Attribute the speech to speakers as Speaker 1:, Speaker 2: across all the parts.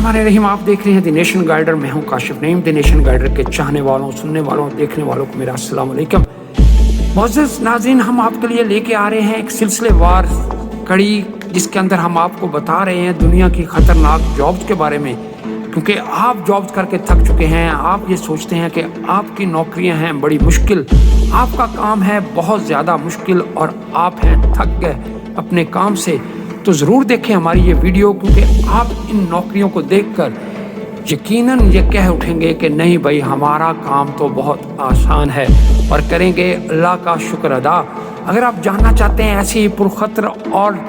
Speaker 1: बिस्मिल्लाहिर्रहमानिर्रहीम। आप देख रहे हैं द नेशन गाइडर। मैं हूं Kashif Naeem. The nation guider के चाहने वालों, सुनने वालों, देखने वालों को मेरा अस्सलाम वालेकुम। मोअज़्ज़ज़ नाज़रीन, हम आपके लिए लेके आ रहे हैं एक सिलसिलेवार कड़ी, जिसके अंदर हम आपको बता रहे हैं दुनिया की ख़तरनाक जॉब्स के बारे में। क्योंकि आप जॉब्स करके थक चुके हैं, आप ये सोचते हैं कि आपकी नौकरियां हैं बड़ी मुश्किल, आपका काम है बहुत ज़्यादा मुश्किल और आप हैं थक गए अपने काम से, तो ज़रूर देखें हमारी ये वीडियो। क्योंकि आप इन नौकरियों को देखकर यकीनन ये कह उठेंगे कि नहीं भाई, हमारा काम तो बहुत आसान है, और करेंगे अल्लाह का शुक्र अदा। अगर आप जानना चाहते हैं ऐसी ही पुरखतर और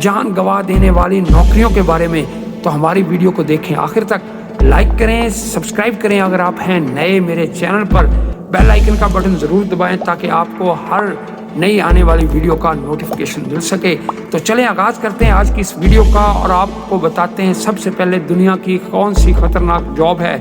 Speaker 1: जान गंवा देने वाली नौकरियों के बारे में, तो हमारी वीडियो को देखें आखिर तक, लाइक करें, सब्सक्राइब करें। अगर आप हैं नए मेरे चैनल पर, बेल आइकन का बटन ज़रूर दबाएं ताकि आपको हर नई आने वाली वीडियो का नोटिफिकेशन मिल सके। तो चलें आगाज़ करते हैं आज की इस वीडियो का, और आपको बताते हैं सबसे पहले दुनिया की कौन सी ख़तरनाक जॉब है।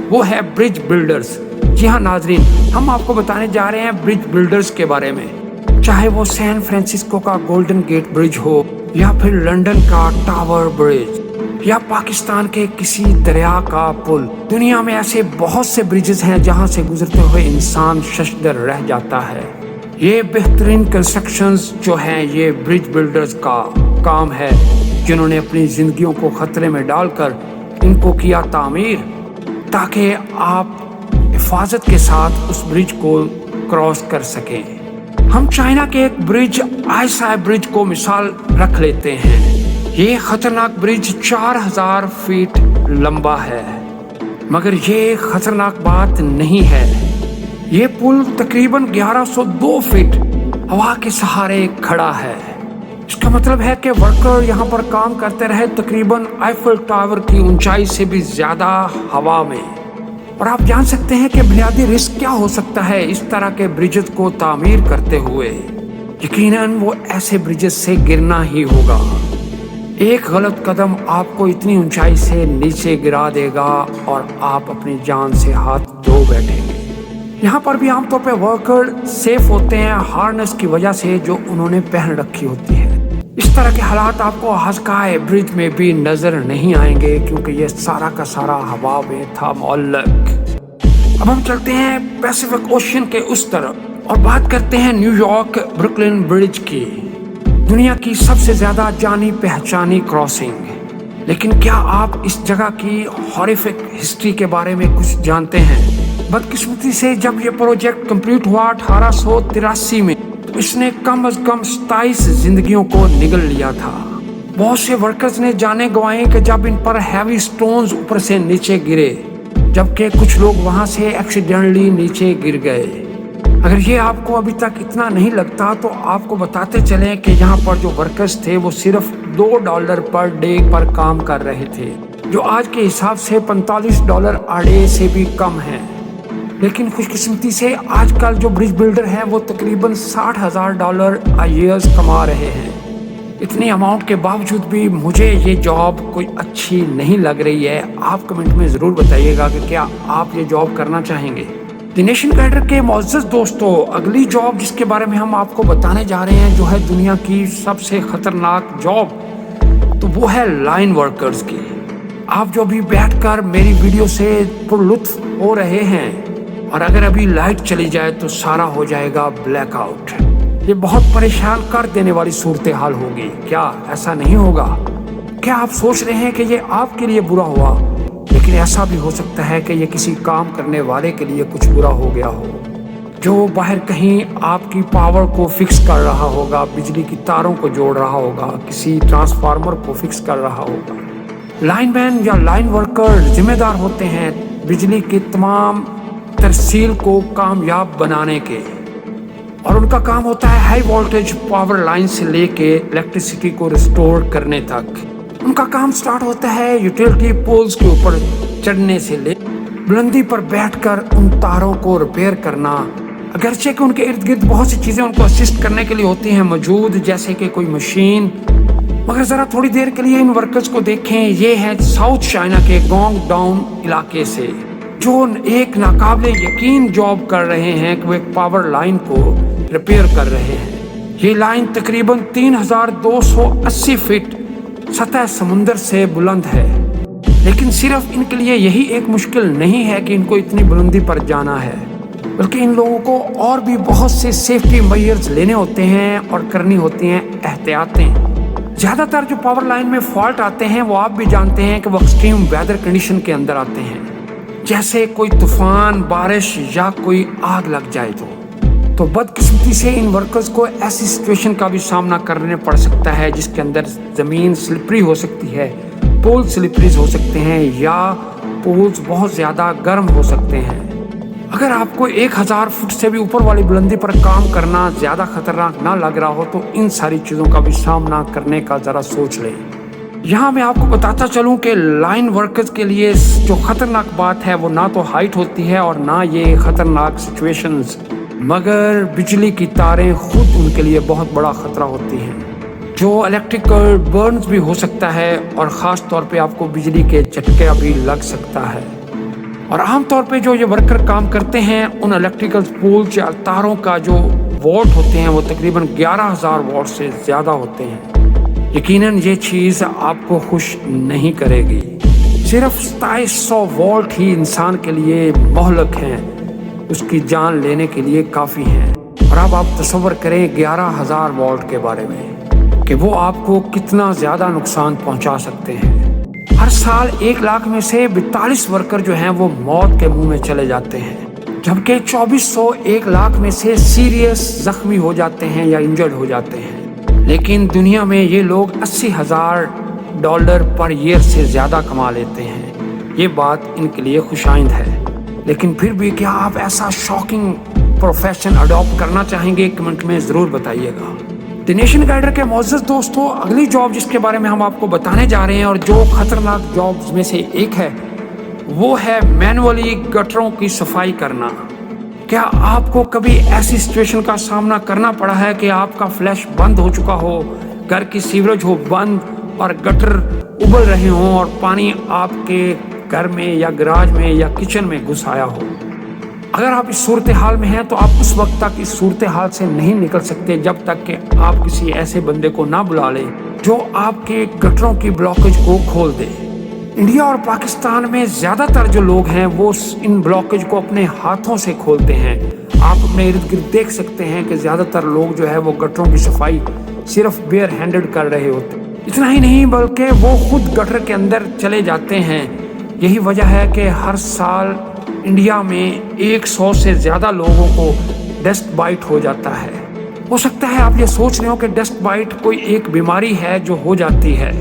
Speaker 1: वो है ब्रिज बिल्डर्स। जी हाँ नाजरीन, हम आपको बताने जा रहे हैं ब्रिज बिल्डर्स के बारे में। चाहे वो सैन फ्रांसिस्को का गोल्डन गेट ब्रिज हो, या फिर लंदन का टावर ब्रिज, या पाकिस्तान के किसी दरिया का पुल। दुनिया में ऐसे बहुत से ब्रिजेस हैं जहां से गुजरते हुए इंसान शशदर रह जाता है। ये बेहतरीन कंस्ट्रक्शंस जो हैं, ये ब्रिज बिल्डर्स का काम है, जिन्होंने अपनी जिंदगियों को खतरे में डालकर इनको किया तामीर, ताकि आप हिफाजत के साथ उस ब्रिज को क्रॉस कर सकें। हम चाइना के एक ब्रिज, आईसाई ब्रिज को मिसाल रख लेते हैं। ये खतरनाक ब्रिज 4000 फीट लंबा है, मगर ये खतरनाक बात नहीं है। ये पुल तकरीबन 1102 फीट हवा के सहारे खड़ा है। इसका मतलब है कि वर्कर यहाँ पर काम करते रहे तकरीबन आईफल टावर की ऊंचाई से भी ज्यादा हवा में। और आप जान सकते हैं कि बुनियादी रिस्क क्या हो सकता है इस तरह के ब्रिजेस को तामीर करते हुए। यकीनन वो ऐसे ब्रिजेस से गिरना ही होगा। एक गलत कदम आपको इतनी ऊंचाई से नीचे गिरा देगा और आप अपनी जान से हाथ धो बैठेंगे। यहाँ पर भी आमतौर पे वर्कर सेफ होते हैं हार्नेस की वजह से जो उन्होंने पहन रखी होती है। इस तरह के हालात आपको हज़काए ब्रिज में भी नजर नहीं आएंगे, क्योंकि ये सारा का सारा हवा में था मुअल्लक। अब हम चलते हैं पैसिफिक ओशन के उस तरफ और बात करते हैं न्यूयॉर्क ब्रुकलिन ब्रिज की, दुनिया की सबसे ज्यादा जानी पहचानी क्रॉसिंग। लेकिन क्या आप इस जगह की हॉरिफिक हिस्ट्री के बारे में कुछ जानते हैं? बदकिस्मती से जब ये प्रोजेक्ट कंप्लीट हुआ 1883 में, तो इसने कम से कम 27 जिंदगियों को निगल लिया था। बहुत से वर्कर्स ने जाने गंवाए कि जब इन पर हैवी स्टोन्स ऊपर से नीचे गिरे, जबकि कुछ लोग वहां से एक्सीडेंटली नीचे गिर गए। अगर ये आपको अभी तक इतना नहीं लगता, तो आपको बताते चलें कि यहाँ पर जो वर्कर्स थे वो सिर्फ $2 पर डे पर काम कर रहे थे, जो आज के हिसाब से $45 a day से भी कम है। लेकिन खुशकिस्मती से आजकल जो ब्रिज बिल्डर हैं वो तकरीबन $60,000 a year कमा रहे हैं। इतनी अमाउंट के बावजूद भी मुझे ये जॉब कोई अच्छी नहीं लग रही है। आप कमेंट में ज़रूर बताइएगा कि क्या आप ये जॉब करना चाहेंगे। द नेशन गाइडर के मुअज़्ज़ज़ दोस्तों, अगली जॉब जिसके बारे में हम आपको बताने जा रहे हैं, जो है दुनिया की सबसे खतरनाक जॉब, तो वो है लाइन वर्कर्स की। आप जो अभी बैठकर मेरी वीडियो से पुरलुत्फ हो रहे हैं, और अगर अभी लाइट चली जाए तो सारा हो जाएगा ब्लैकआउट। ये बहुत परेशान कर देने वाली सूरत हाल होगी। क्या ऐसा नहीं होगा? क्या आप सोच रहे हैं कि ये आपके लिए बुरा हुआ, लेकिन ऐसा भी हो सकता है कि ये किसी काम करने वाले के लिए कुछ बुरा हो गया हो, जो बाहर कहीं आपकी पावर को फिक्स कर रहा होगा, बिजली की तारों को जोड़ रहा होगा, किसी ट्रांसफार्मर को फिक्स कर रहा होगा। लाइनमैन या लाइन वर्कर जिम्मेदार होते हैं बिजली की तमाम तरसील को कामयाब बनाने के, और उनका काम होता है हाई वोल्टेज पावर लाइन से लेके इलेक्ट्रिसिटी को रिस्टोर करने तक। उनका काम स्टार्ट होता है यूटिलिटी पोल्स के ऊपर चढ़ने से ले बुलंदी पर बैठकर उन तारों को रिपेयर करना। अगरचे कि उनके इर्द गिर्द बहुत सी चीज़ें उनको असिस्ट करने के लिए होती हैं मौजूद, जैसे कि कोई मशीन, मगर ज़रा थोड़ी देर के लिए इन वर्कर्स को देखें। ये है साउथ चाइना के गोंग डाउन इलाके से, जो एक नाकाबिले यकीन जॉब कर रहे हैं कि वो एक पावर लाइन को रिपेयर कर रहे हैं। ये लाइन तकरीबन 3280 फीट सतह समुंदर से बुलंद है। لیکن صرف ان کے لیے یہی ایک مشکل نہیں ہے کہ ان کو اتنی بلندی پر جانا ہے، بلکہ ان لوگوں کو اور بھی بہت سے سیفٹی میئرز لینے ہوتے ہیں اور کرنی ہوتی ہیں احتیاطیں۔ زیادہ تر جو پاور لائن میں فالٹ آتے ہیں وہ آپ بھی جانتے ہیں کہ وہ ایکسٹریم ویدر کنڈیشن کے اندر آتے ہیں، جیسے کوئی طوفان، بارش یا کوئی آگ لگ جائے تو بدقسمتی سے ان ورکرز کو ایسی سچویشن کا بھی سامنا کرنے پڑ سکتا ہے جس کے اندر زمین سلپری ہو سکتی ہے، پول سلپریز ہو سکتے ہیں یا پولز بہت زیادہ گرم ہو سکتے ہیں۔ اگر آپ کو 1000 فٹ سے بھی اوپر والی بلندی پر کام کرنا زیادہ خطرناک نہ لگ رہا ہو تو ان ساری چیزوں کا بھی سامنا کرنے کا ذرا سوچ لیں۔ یہاں میں آپ کو بتاتا چلوں کہ لائن ورکرز کے لیے جو خطرناک بات ہے وہ نہ تو ہائٹ ہوتی ہے اور نہ یہ خطرناک سچویشنز، مگر بجلی کی تاریں خود ان کے لیے بہت بڑا خطرہ ہوتی ہیں، جو الیکٹریکل برنز بھی ہو سکتا ہے اور خاص طور پہ آپ کو بجلی کے جھٹکا بھی لگ سکتا ہے۔ اور عام طور پہ جو یہ ورکر کام کرتے ہیں ان الیکٹریکل پولز یا تاروں کا جو واٹ ہوتے ہیں وہ تقریباً 11000 واٹ سے زیادہ ہوتے ہیں۔ یقیناً یہ چیز آپ کو خوش نہیں کرے گی۔ صرف 2700 واٹ ہی انسان کے لیے مہلک ہیں، اس کی جان لینے کے لیے کافی ہیں، اور اب آپ تصور کریں 11000 واٹ کے بارے میں کہ وہ آپ کو کتنا زیادہ نقصان پہنچا سکتے ہیں۔ ہر سال 1 لاکھ میں سے 42 ورکر جو ہیں وہ موت کے منہ میں چلے جاتے ہیں، جبکہ 2400 1 لاکھ میں سے سیریس زخمی ہو جاتے ہیں یا انجرڈ ہو جاتے ہیں۔ لیکن دنیا میں یہ لوگ $80,000 پر ایئر سے زیادہ کما لیتے ہیں۔ یہ بات ان کے لیے خوشائند ہے، لیکن پھر بھی کیا آپ ایسا شاکنگ پروفیشن اڈاپٹ کرنا چاہیں گے؟ کمنٹ میں ضرور بتائیے گا۔ دی نیشن گائیڈر کے معزز دوستو، اگلی جاب جس کے بارے میں ہم آپ کو بتانے جا رہے ہیں اور جو خطرناک جابز میں سے ایک ہے وہ ہے مینولی گٹروں کی صفائی کرنا۔ کیا آپ کو کبھی ایسی سچویشن کا سامنا کرنا پڑا ہے کہ آپ کا فلش بند ہو چکا ہو، گھر کی سیوریج ہو بند اور گٹر ابل رہے ہوں اور پانی آپ کے گھر میں یا گراج میں یا کچن میں گھس آیا ہو؟ اگر آپ اس صورتحال میں ہیں تو آپ اس وقت تک اس صورتحال سے نہیں نکل سکتے جب تک کہ آپ کسی ایسے بندے کو نہ بلا لیں جو آپ کے گٹروں کی بلاکیج کو کھول دے۔ انڈیا اور پاکستان میں زیادہ تر جو لوگ ہیں وہ ان بلاکیج کو اپنے ہاتھوں سے کھولتے ہیں۔ آپ اپنے ارد گرد دیکھ سکتے ہیں کہ زیادہ تر لوگ جو ہے وہ گٹروں کی صفائی صرف بیئر ہینڈڈ کر رہے ہوتے ہیں۔ اتنا ہی نہیں بلکہ وہ خود گٹر کے اندر چلے جاتے ہیں۔ یہی وجہ ہے کہ ہر سال انڈیا میں 100 سے زیادہ لوگوں کو ڈسٹ بائٹ ہو جاتا ہے۔ ہو سکتا ہے آپ یہ سوچ رہے ہو کہ ڈسٹ بائٹ کوئی ایک بیماری ہے جو ہو جاتی ہے،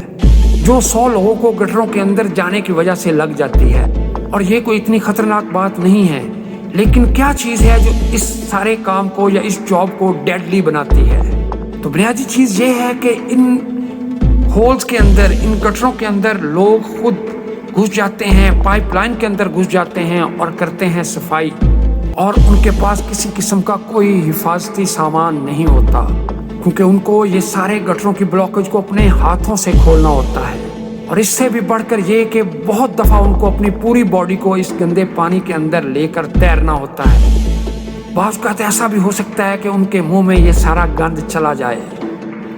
Speaker 1: جو 100 لوگوں کو گٹروں کے اندر جانے کی وجہ سے لگ جاتی ہے، اور یہ کوئی اتنی خطرناک بات نہیں ہے۔ لیکن کیا چیز ہے جو اس سارے کام کو یا اس جاب کو ڈیڈلی بناتی ہے؟ تو بنیادی چیز یہ ہے کہ ان ہولز کے اندر، ان گٹروں کے اندر لوگ خود گھس جاتے ہیں، پائپ لائن کے اندر گھس جاتے ہیں اور کرتے ہیں صفائی، اور ان کے پاس کسی قسم کا کوئی حفاظتی سامان نہیں ہوتا، کیونکہ ان کو یہ سارے گٹروں کی بلاکیج کو اپنے ہاتھوں سے کھولنا ہوتا ہے۔ اور اس سے بھی بڑھ کر یہ کہ بہت دفعہ ان کو اپنی پوری باڈی کو اس گندے پانی کے اندر لے کر تیرنا ہوتا ہے۔ بعض اوقات ایسا بھی ہو سکتا ہے کہ ان کے منہ میں یہ سارا گند چلا جائے۔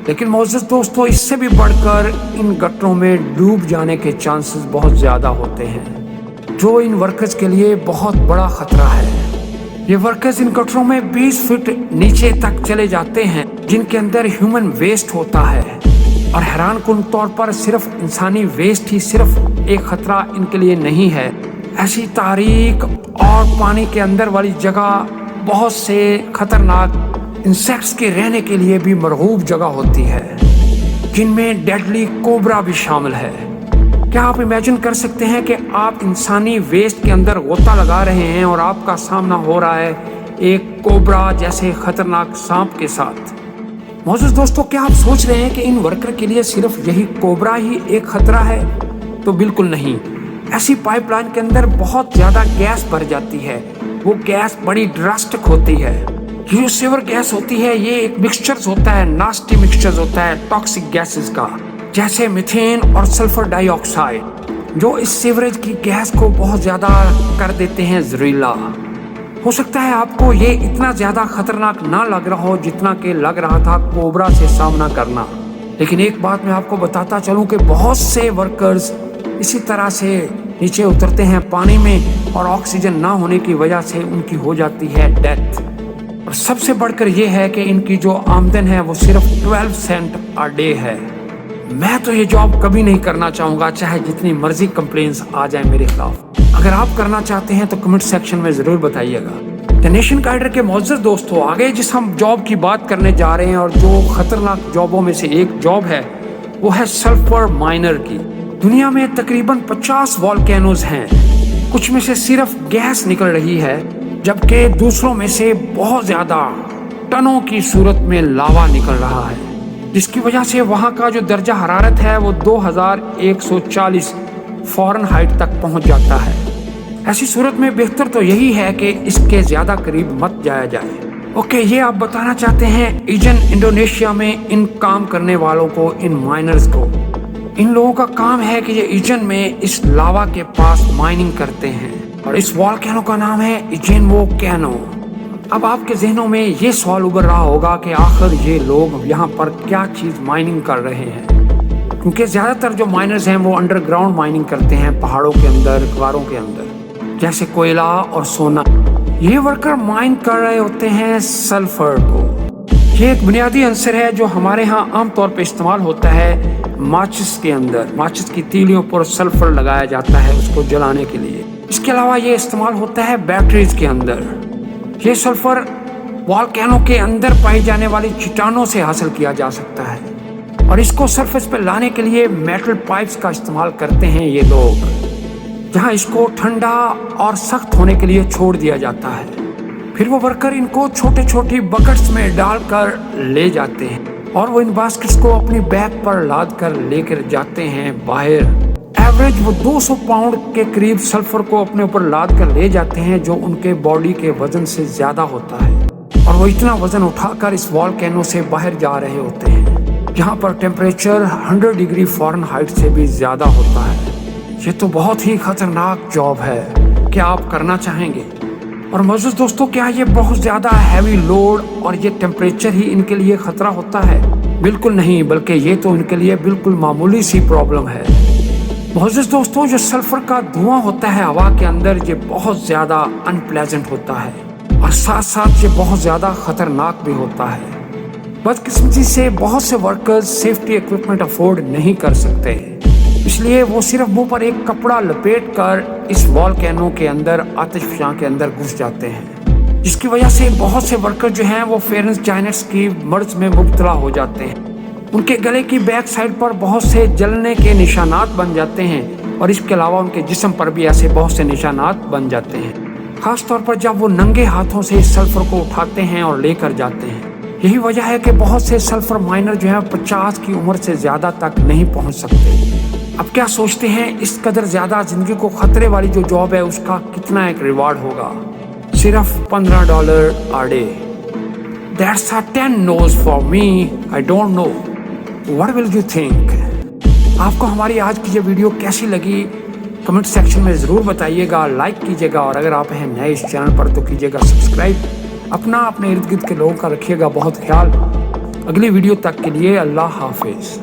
Speaker 1: لیکن معزز دوستو، اس سے بھی بڑھ کر ان گٹروں میں ڈوب جانے کے چانسز بہت زیادہ ہوتے ہیں، جو ان ورکرز کے لیے بہت بڑا خطرہ ہے۔ یہ ورکرز ان گٹروں میں 20 فٹ نیچے تک چلے جاتے ہیں، جن کے اندر ہیومن ویسٹ ہوتا ہے، اور حیران کن طور پر صرف انسانی ویسٹ ہی صرف ایک خطرہ ان کے لیے نہیں ہے۔ ایسی تاریک اور پانی کے اندر والی جگہ بہت سے خطرناک انسیکٹس کے رہنے کے لیے بھی مرغوب جگہ ہوتی ہے، جن میں ڈیڈلی کوبرا بھی شامل ہے۔ کیا آپ امیجن کر سکتے ہیں کہ آپ انسانی ویسٹ کے اندر غوطہ لگا رہے ہیں اور آپ کا سامنا ہو رہا ہے ایک کوبرا جیسے خطرناک سانپ کے ساتھ؟ معزز دوستو، کیا آپ سوچ رہے ہیں کہ ان ورکر کے لیے صرف یہی کوبرا ہی ایک خطرہ ہے؟ تو بالکل نہیں۔ ایسی پائپ لائن کے اندر بہت زیادہ گیس بھر جاتی ہے، وہ گیس بڑی ڈراسٹک ہوتی ہے۔ یہ جو سیور گیس ہوتی ہے یہ ایک مکسچرز ہوتا ہے، ناسٹی مکسچرز ہوتا ہے ٹاکسک گیسز کا، جیسے میتھین اور سلفر ڈائی آکسائڈ، جو اس سیوریج کی گیس کو بہت زیادہ کر دیتے ہیں زہریلا۔ ہو سکتا ہے آپ کو یہ اتنا زیادہ خطرناک نہ لگ رہا ہو جتنا کہ لگ رہا تھا کوبرا سے سامنا کرنا، لیکن ایک بات میں آپ کو بتاتا چلوں کہ بہت سے ورکرز इसी तरह से नीचे उतरते हैं पानी में और ऑक्सीजन ना होने की वजह से उनकी हो जाती है डेथ। और सबसे बढ़कर ये है कि इनकी जो आमदन है वो सिर्फ 12 सेंट अ डे है। मैं तो ये जॉब कभी नहीं करना चाहूँगा, चाहे जितनी मर्जी कंप्लेंट्स आ जाए मेरे खिलाफ। अगर आप करना चाहते हैं तो कमेंट सेक्शन में ज़रूर बताइएगा। द नेशन गाइडर के मौजूद दोस्तों, आगे जिस हम जॉब की बात करने जा रहे हैं और जो खतरनाक जॉबों में से एक जॉब है वो है सल्फर माइनर की। दुनिया में तकरीबन 50 वॉल्केनोज हैं। कुछ में से सिर्फ गैस निकल रही है, जबकि दूसरों में से बहुत ज्यादा टनों की सूरत में लावा निकल रहा है, जिसकी वजह से वहां का जो दर्जा हरारत है वो 2140 फ़ारेनहाइट तक पहुंच जाता है। ऐसी सूरत में बेहतर तो यही है कि इसके ज्यादा करीब मत जाया जाए। ओके, ये आप बताना चाहते हैं इजन इंडोनेशिया में इन काम करने वालों को, इन माइनर्स को। इन लोगों का काम है कि ये इजन में इस लावा के पास माइनिंग करते हैं और इस वॉल्केनो का नाम है इजेन वोल्केनो। अब आपके जहनों में ये सवाल उभर रहा होगा कि आखिर ये लोग यहाँ पर क्या चीज माइनिंग कर रहे हैं, क्योंकि ज्यादातर जो माइनर्स हैं वो अंडरग्राउंड माइनिंग करते हैं, पहाड़ों के अंदर, गारों के अंदर, जैसे कोयला और सोना। ये वर्कर माइन कर रहे होते हैं सल्फर को। ये एक बुनियादी अंसर है जो हमारे यहाँ आमतौर पे इस्तेमाल होता है माचिस के अंदर। माचिस की तीलियों पर सल्फर लगाया जाता है उसको जलाने के लिए। इसके अलावा ये इस्तेमाल होता है बैटरीज के अंदर। ये सल्फर वॉल्केनो के अंदर पाई जाने वाली चट्टानों से हासिल किया जा सकता है और इसको सरफेस पे लाने के लिए मेटल पाइप्स का इस्तेमाल करते हैं ये लोग, जहां इसको ठंडा और सख्त होने के लिए छोड़ दिया जाता है। फिर वो वर्कर इनको छोटे छोटी बकेट्स में डालकर ले जाते हैं और वो इन बास्केट्स को अपनी बैग पर लाद कर लेकर जाते हैं बाहर। एवरेज वो 200 पाउंड के करीब सल्फर को अपने ऊपर लाद कर ले जाते हैं, जो उनके बॉडी के वजन से ज्यादा होता है। और वो इतना वजन उठाकर इस वॉल्केनो से बाहर जा रहे होते हैं, जहाँ पर टेम्परेचर 100 डिग्री फ़ारेनहाइट से भी ज्यादा होता है। ये तो बहुत ही खतरनाक जॉब है। क्या आप करना चाहेंगे? और मौजूद दोस्तों, क्या ये बहुत ज्यादा हैवी लोड और ये टेम्परेचर ही इनके लिए खतरा होता है? बिल्कुल नहीं, बल्कि ये तो इनके लिए बिल्कुल मामूली सी प्रॉब्लम है। मौजूद दोस्तों, जो सल्फर का धुआं होता है हवा के अंदर, ये बहुत ज्यादा अनप्लेजेंट होता है और साथ साथ ये बहुत ज्यादा खतरनाक भी होता है। बदकिस्मती से बहुत से वर्कर्स सेफ्टी इक्विपमेंट अफोर्ड नहीं कर सकते, इसलिए वो सिर्फ मुंह पर एक कपड़ा लपेट कर इस वॉल्केनो के अंदर, आतिशफशां के अंदर घुस जाते हैं, जिसकी वजह से बहुत से वर्कर जो हैं वो फेरेंजाइटिस की मर्ज में मुब्तला हो जाते हैं। उनके गले की बैक साइड पर बहुत से जलने के निशानात बन जाते हैं और इसके अलावा उनके जिस्म पर भी ऐसे बहुत से निशानात बन जाते हैं, खास तौर पर जब वो नंगे हाथों से इस सल्फर को उठाते हैं और लेकर जाते हैं। यही वजह है कि बहुत से सल्फर माइनर जो है 50 की उम्र से ज्यादा तक नहीं पहुंच सकते। अब क्या सोचते हैं, इस कदर ज्यादा जिंदगी को खतरे वाली जो जॉब है उसका कितना एक रिवार्ड होगा? सिर्फ $15 a day। That's a 10 no's for me. I don't know. What will you think? आपको हमारी आज की ये वीडियो कैसी लगी कमेंट सेक्शन में ज़रूर बताइएगा, लाइक कीजिएगा और अगर आप हैं नए इस चैनल पर तो कीजिएगा सब्सक्राइब। अपना अपने इर्द गिर्द के लोगों का रखिएगा बहुत ख्याल। अगली वीडियो तक के लिए अल्लाह हाफिज़।